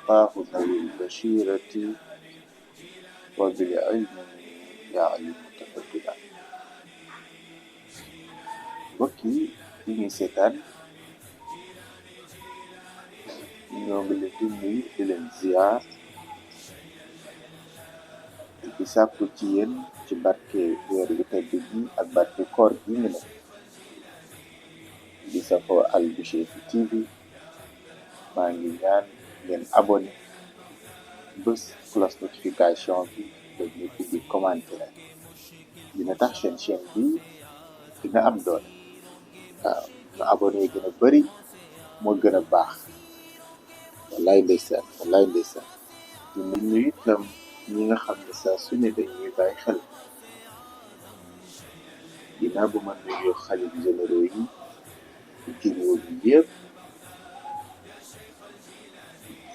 أعطاه ذوي البشيرة وبالعلم يعلم تفضلا. mbokk yi ñuy seetaan ñoo ngi leen di nuyu di leen ziar di sàkku ci yéen ci barke weer yu tedd gi ak barke koor gi ñu ne di safoo Al Bichri TV. maa ngi ñaan ngeen abonné bés cloche notification bi ba ñëpp di commentaire dina tax seen chaîne bi dina am doole. waaw nu abonné gën a bëri moo gën a baax. wallaay ndeysaan wallaay ndeysaan. di nuyu itam ñi nga xam ne saa su ne dañuy bàyyi xel ginnaaw bu ma nuyoo xalif généraux yi ci réew mi yëpp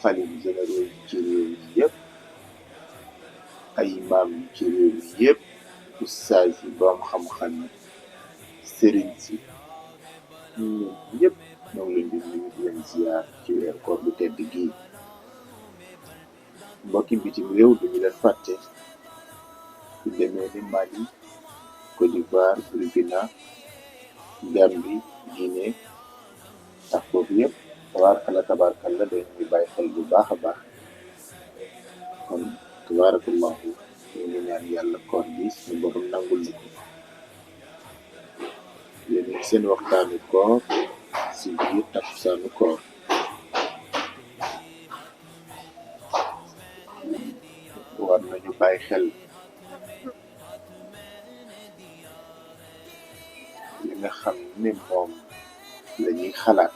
xalif généraux yi ci réew mi yëpp ay imam yi ci réew mi yëpp ustaas yi borom xam-xam yi sëriñ si ñun ñëpp ñoo ngi leen di nuyu di leen ziar ci weer koor bu tedd gii. mbokki bitim réew duñu leen fàtte su demee ni Mali, Côte d'Ivoire, Burkina, Gambie, Guinée ak foofu yëpp tabaarkalla dañuy bàyyi xel bu baax a baax. kon tabaarakallahu ñu ngi ñaan yàlla koor bi suñu borom nangul ñu ko. yéen seen waxtaanu koor si biir takkusaanu koor. war nañu bàyyi xel li nga xam ne moom la ñuy xalaat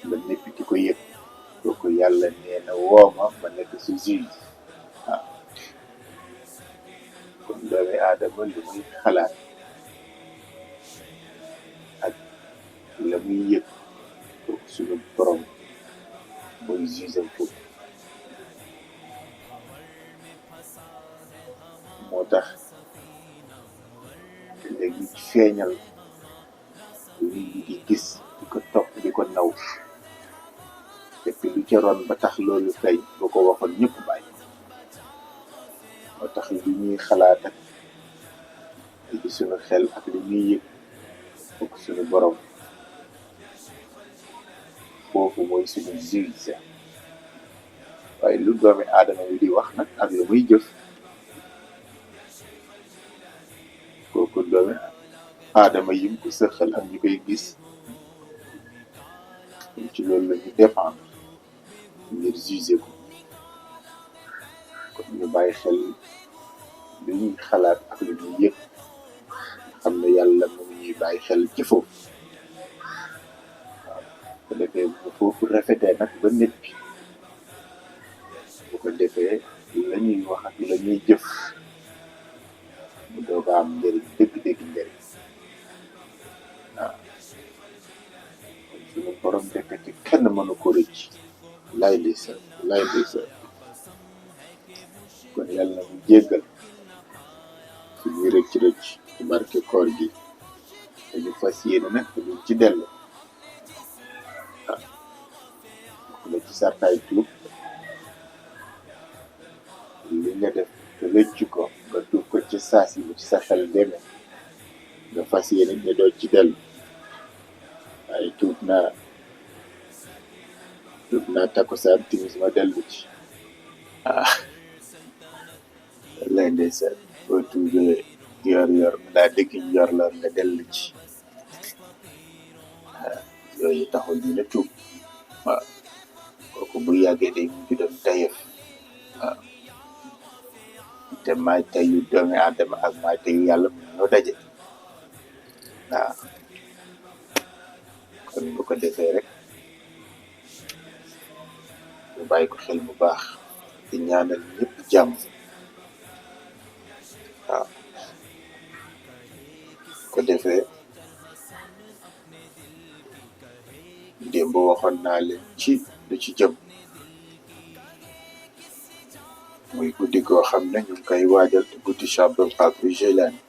ba ñëpp di ko yëg. kooku yàlla nee na wooma ma nekk si juge. waaw kon doomi aadama li muy xalaat ak la muy yëg kooku suñu borom mooy juge am foofu. moo tax léegi feeñal li di gis di ko topp di ko naw te lu ca ron ba tax loolu tey boo ko waxoon ñëpp bàyyi. moo tax li ñuy xalaat ak li suñu xel ak li ñuy yëg foofu suñu borom foofu mooy suñu juge. waaye lu doomi aadama wi di wax nag ak lu muy jëf kooku doomi aadama yim ko sëxal ak ñu koy gis ci loolu la ñu dépendre ngir juger ko. kon ñu bàyyi xel li ñuy xalaat ak li ñuy yëg xam ne yàlla mu ngi ñuy bàyyi xel ci foofu. waaw bu ko defee bu foofu rafetee nag ba nit bi bu ko defee la ñuy wax ak la ñuy jëf mu doog a am njëriñ dëgg-dëgg njëriñ. waaw kon suñu borom dekk ci kenn mënu ko rëcc. laay ndeysaan laay ndeysaan. kon yàlla na mu jéggal suñuy rëcc ci barke koor gi dañu fas yéene nag te duñ ci dellu. waaw la ci sartaay tuub li nga def te rëcc ko nga tuub ko ci saasi bu ci sa xel demee nga fas yéene ne doo ci dellu. waaye tuub naa takkusaan timis ma dellu ci. lay ndeysaan boo tuubee yor mu daa dëgg yor la nga dellu ci. yooyu taxul ñu ne tuub. waaw kooku bu yàggee day mujj doon tayef. waaw te maay tayu doomi aadama ak maay tayu yàlla mu ñoo daje. waaw kon bu ko defee rek ñu bàyyi ko xel bu baax di ñaanal ñëpp jàmm. waaw ko defee démb waxoon naa leen ci lu ci jëm muy guddi goo xam ne ñu ngi koy waajal te guddi Cheikh Abdul Qadir Jilani.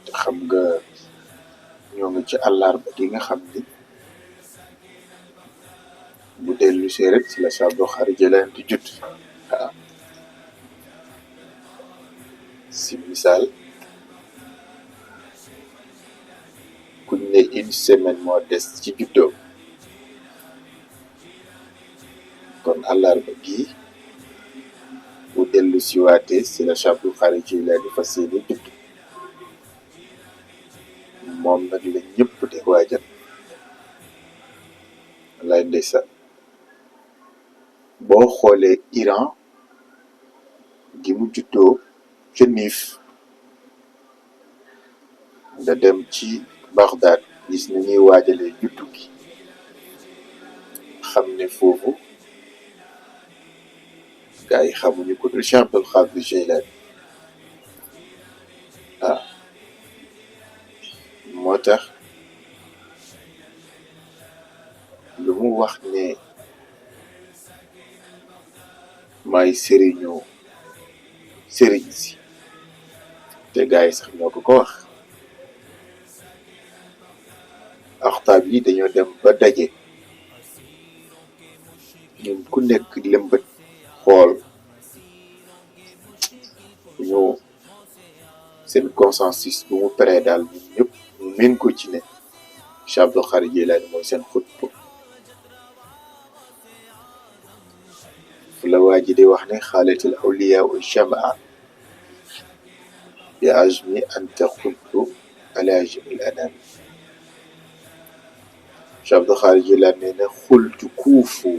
te xam nga ñoo ngi ci àllarba gi nga xam ni bu dellu see rek ci la Cheikh Abdul Xaadir Jilaani di judd. waaw si misaal kuñ ne une semaine moo des ci juddoo kon àllarba gii bu dellu si waatee ci la Cheikh Abdul Xaadir Jilaani fas yéene judd. moom nag la ñëpp di waajal. lay ndeysaan boo xoolee Iran gi mu juddoo ca Niif nga dem ci Bagdad gis na ñuy waajalee juddu gi xam ne foofu gaa yi xamuñu ko du Cheikh Abdul Xaadir Jilaani. waaw moo tax lu mu wax ne maay sëriñu sëriñ si te gaa yi sax ñoo ko wax. axtaab yi dañoo dem ba daje ñun ku nekk lëmbët xool ñu seen consensus bu mu paree daal ñun ñëpp min ko ci ne Cheikh Abdul Xaadir Jilaani mooy seen xutbu. fu la waa ji di wax ne xaalatil awliyaa u jamaa bi ajmi anta xutbu ala jamil anam. Cheikh Abdul Xaadir Jilaani nee na xultu kuufu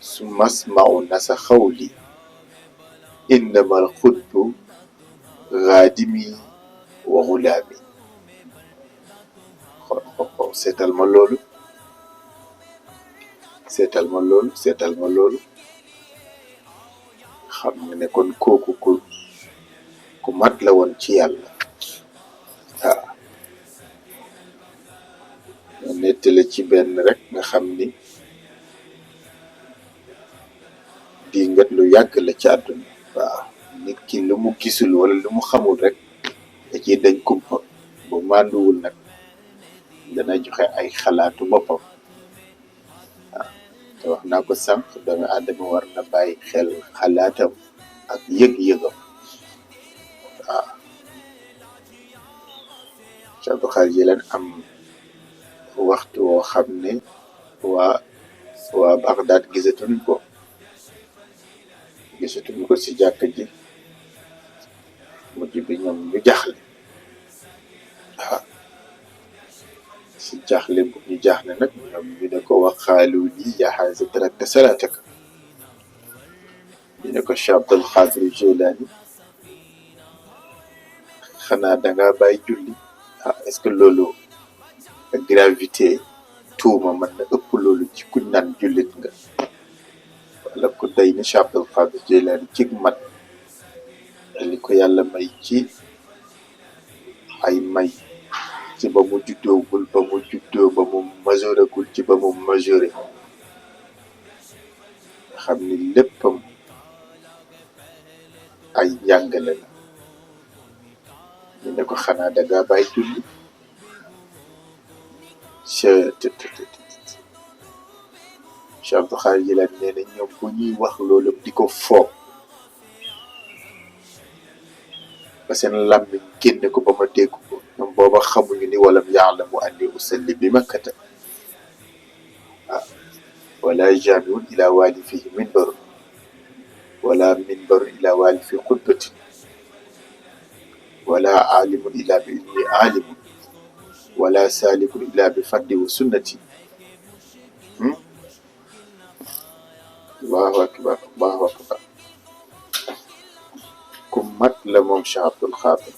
su masmau nasa xawli innama al xutbu gaadimi wa gulaami. seetal ma loolu seetal ma loolu seetal ma loolu xam nga ne kon kooku ku mat la woon ci yàlla. waaw ma nettali ci benn rek nga xam ni dingat lu yàgg la ci àdduna. waaw nit ki lu mu gisul wala lu mu xamul rek da ciy dañ kumpa bu mànduwul nag dana joxe ay xalaatu boppam. waaw te wax naa ko sànq doomu aadama war na bàyyi xel xalaatam ak yëg-yëgam. waaw Cheikh Abdul Xaadir Jilaani am waxtu woo xam ne waa Bagdad gisatuñ ko ci jàkka ji mujj bi ñoom ñu jaxle. waaw si jaxle bu ñu jaxle nag ñoom ñu ne ko wax xaalu lii yaa haaza tarakta salaataka. ñu ne ko Cheikh Abdul Xaadir Jilaani xanaa dangaa bàyyi julli. est-ce que loolu gravité tuuma mën na ëpp loolu ci kuñ naan jullit nga wala ku day ni Cheikh Abdul Xaadir Jilaani ci mat li ko yàlla may ci ay may ci ba mu juddoogul ba mu juddoo ba mu majoregul ci ba mu majoré xam ni léppam ay njàngale la. ñu ne ko xanaa dangaa bàyyi julli. Cheikh Abdul Xaadir Jilaani nee na ñoom bu ñuy wax loolu di ko foog ba seen làmmiñ génne ko ba ma dégg ko ñoom booba xamuñu ni walam yaalamu anni usalli bi makkata. waaw wala jaamiun ila waali fihi minbarun wala minbarun ila waali fi xutbatin wala aalimun ila bi ilmi aalimun wala saalikun ila bi faddi wa sunnati. allahu akbar allahu akbar. ku mat la moom Cheikh Abdul Xaadir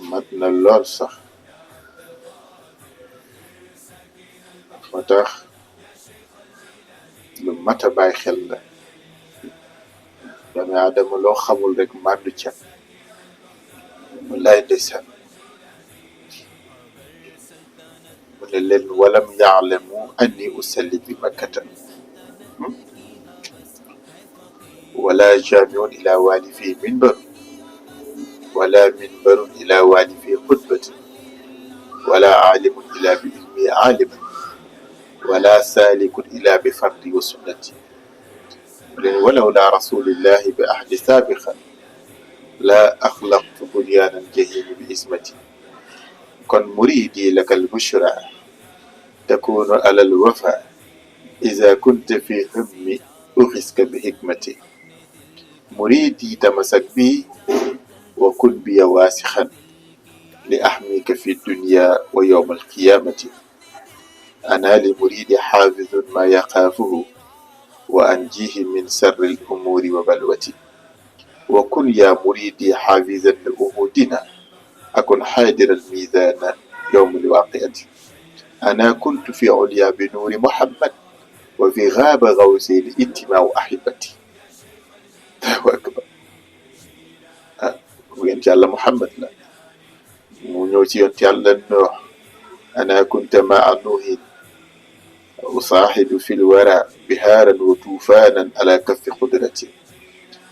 mat na lool sax. moo tax lu mat a bàyyi xel la. doomu aadama loo xamul rek màndu ca. wallaay ndeysaan mu ne leen walam yaalamu anni usalli bi makkata wala jaamiun ila waali fii minbar wala minbarun ila waali fii xutbatin ولا عالم إلا بعلمي عالم ولا سالك إلا بفردي وسنتي ولولا رسول الله بأحد سابقا لا أخلقت بنيان الجحيم بإسمتي كن مريدي لك البشرى تكون على الوفا إذا كنت في همي أخسك بحكمتي مريدي تمسك بي وكن بي واسخا لأحميك في الدنيا ويوم القيامة أنا لمريد حافظ ما يخافه وأنجيه من سر الأمور وبلوتي وكن يا مريدي حافظا لأهودنا أكن حاضر الميزان يوم الواقعة أنا كنت في عليا بنور محمد وفي غاب غوثي لإنتماء أحبتي الله أكبر وينت الله محمد لا ونوتي ينت الله نوح أنا كنت مع نوح أصاحب في الورى بهارا وطوفانا على كف قدرتي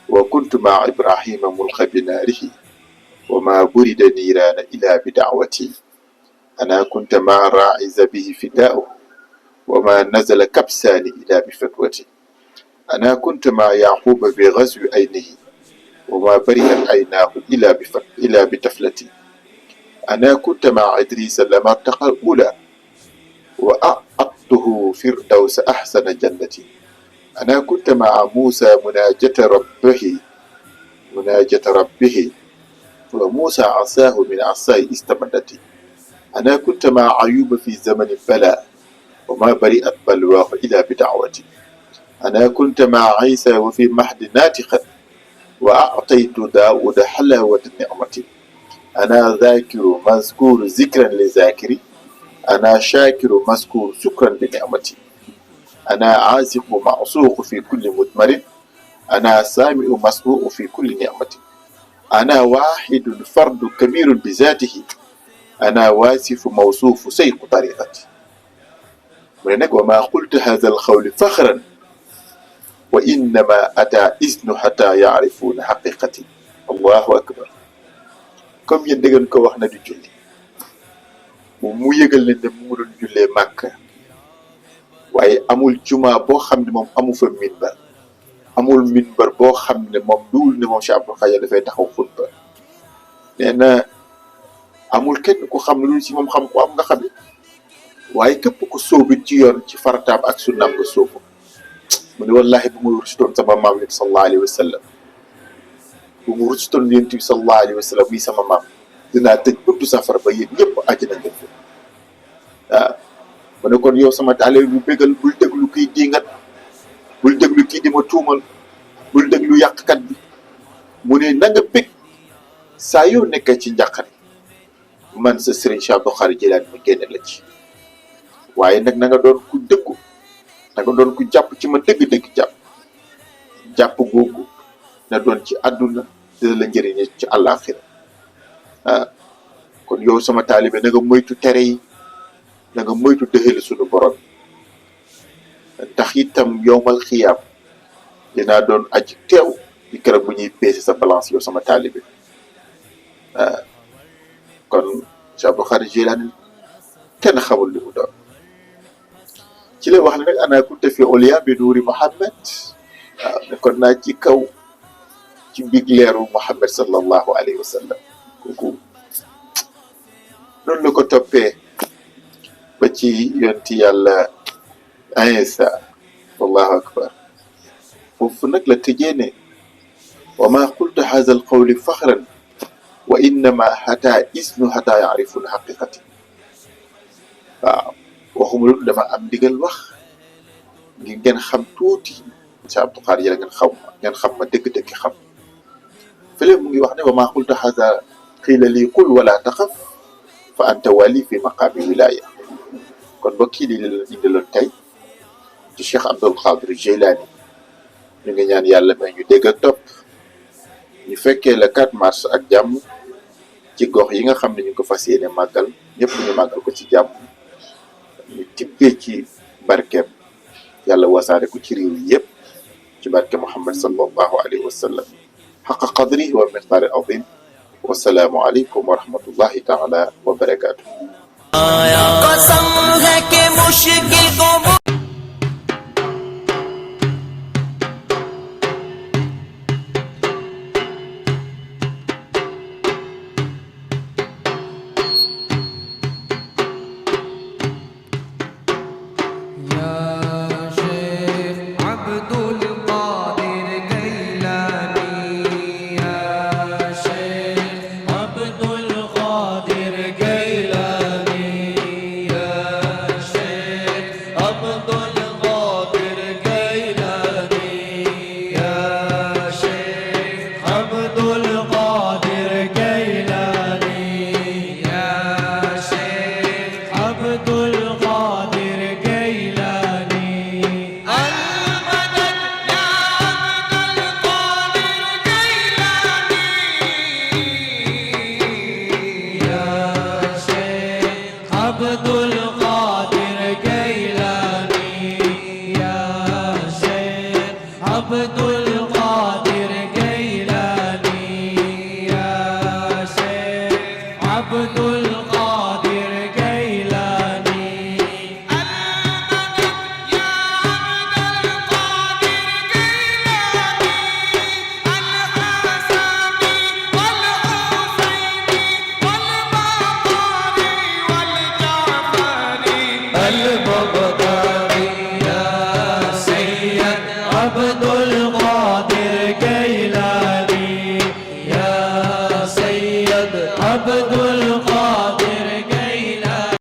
وكنت مع إبراهيم ملقى بناره وما برد نيران إلا بدعوتي أنا كنت مع راعز به فداؤه وما نزل كبسان إلا بفتوتي أنا كنت مع يعقوب بغزو عينه وما برئت عيناه إلا بتفلتي أنا كنت مع إدريس لما ارتقى الأولى وأعطته فردوس أحسن جنتي أنا كنت مع موسى مناجة ربه وموسى عصاه من عصاه استمدت أنا كنت مع أيوب في زمن البلاء وما برئت بلواه إلا بدعوتي أنا كنت مع عيسى وفي مهد ناتقا وأعطيت داود حلاوة النعمة أنا ذاكر مذكور ذكرا لذاكري أنا شاكر مذكور شكرا بنعمتي أنا عازق معصوق في كل مدمر أنا سامع مسموع في كل نعمة أنا واحد فرد كبير بذاته أنا واسف موصوف سيق طريقتي ولنك وما قلت هذا القول فخرا وإنما أتى إذن حتى يعرفون حقيقتي الله أكبر comme yéen dégg ko wax na di julli mu yëgal leen ne mu doon jullee Màkka waaye amul juma boo xam ne moom amu fa minbar amul minbar boo xam ne moom duwul ne moom Cheikh Abdou Khadre dafay taxaw xutba nee na amul kenn ku xam lu ci moom xam ko am nga xam waaye képp ku sóobit ci yoon ci farataam ak sunnaam nga sóobu mu ne wallahi bu mu rusutoon sama maam yi sallallahu alayhi wa sallam bu mu rusutoon yonent bi sallallahu alayhi wa sallam muy sama maam dinaa tëj buntu safara ba yéen ñëpp àjjana ngeen fi waaw mu ne kon yow sama taale bu bégal bul déglu kiy dingat bul déglu kii di ma tuumal bul déglu yàqkat bi mu ne na nga bég saa yoo nekkee ci njàqare man sa sëriñ Cheikh Abdou Khadre Djilaani mu génne la ci waaye nag na nga doon ku dëggu na nga doon ku jàpp ci ma dëgg-dëgg jàpp googu na doon ci àdduna dina la njëriñe ci àllaaxira kon yow sama taalibe na nga moytu tere yi na nga moytu dëxali suñu borom ndax itam yowmal xiyaam dinaa doon aji teew di keroog bu ñuy peese sa balance yow sama taalibe kon Cheikh Abdou Khadre Djilaani kenn xamul li mu doon ci lay wax ne nag ana kunte fi oliya bi nuuri Muhammad waaw ne kon naa ci kaw ci big leeru Muhammad sallallahu alayhi wa sallam kooku noonu la ko toppee ba ci yonti yàlla Isa wallahu akbar foofu nag la tëjee ne wa ma qultu hadha al qawli faxran wa innama xataa isnu xataa yaarifuna xaqiqati waaw waxuma loolu dama am ndigal wax ngir ngeen xam tuuti Cheikh Abdou Khadre Djilaani ngeen xam ma dëgg-dëgg xam fële mu ngi wax ne wa maa qultu haza qiila lii qul wala taxaf fa anta wali fi maqaami wilaya kon ba kii di leen indiloon tey ci Cheikh Abdou Khadre Djilaani ñu ngi ñaan yàlla may ñu dégg ak topp ñu fekkee le 4 mars ak jàmm ci gox yi nga xam ne ñu ko fas yéene màggal ñëpp ñu màggal ko ci jàmm ñu tibbee ci barkeem yàlla wasaare ko ci réew yi yëpp ci barke Muhammad sallallahu alayhi wa sallam xaqa qadrihi wa miqdaari azim wasalaamu aleykum wa rahmatullahi taala wa barakaatu. कसम है कि मुश्किल को अब्दुल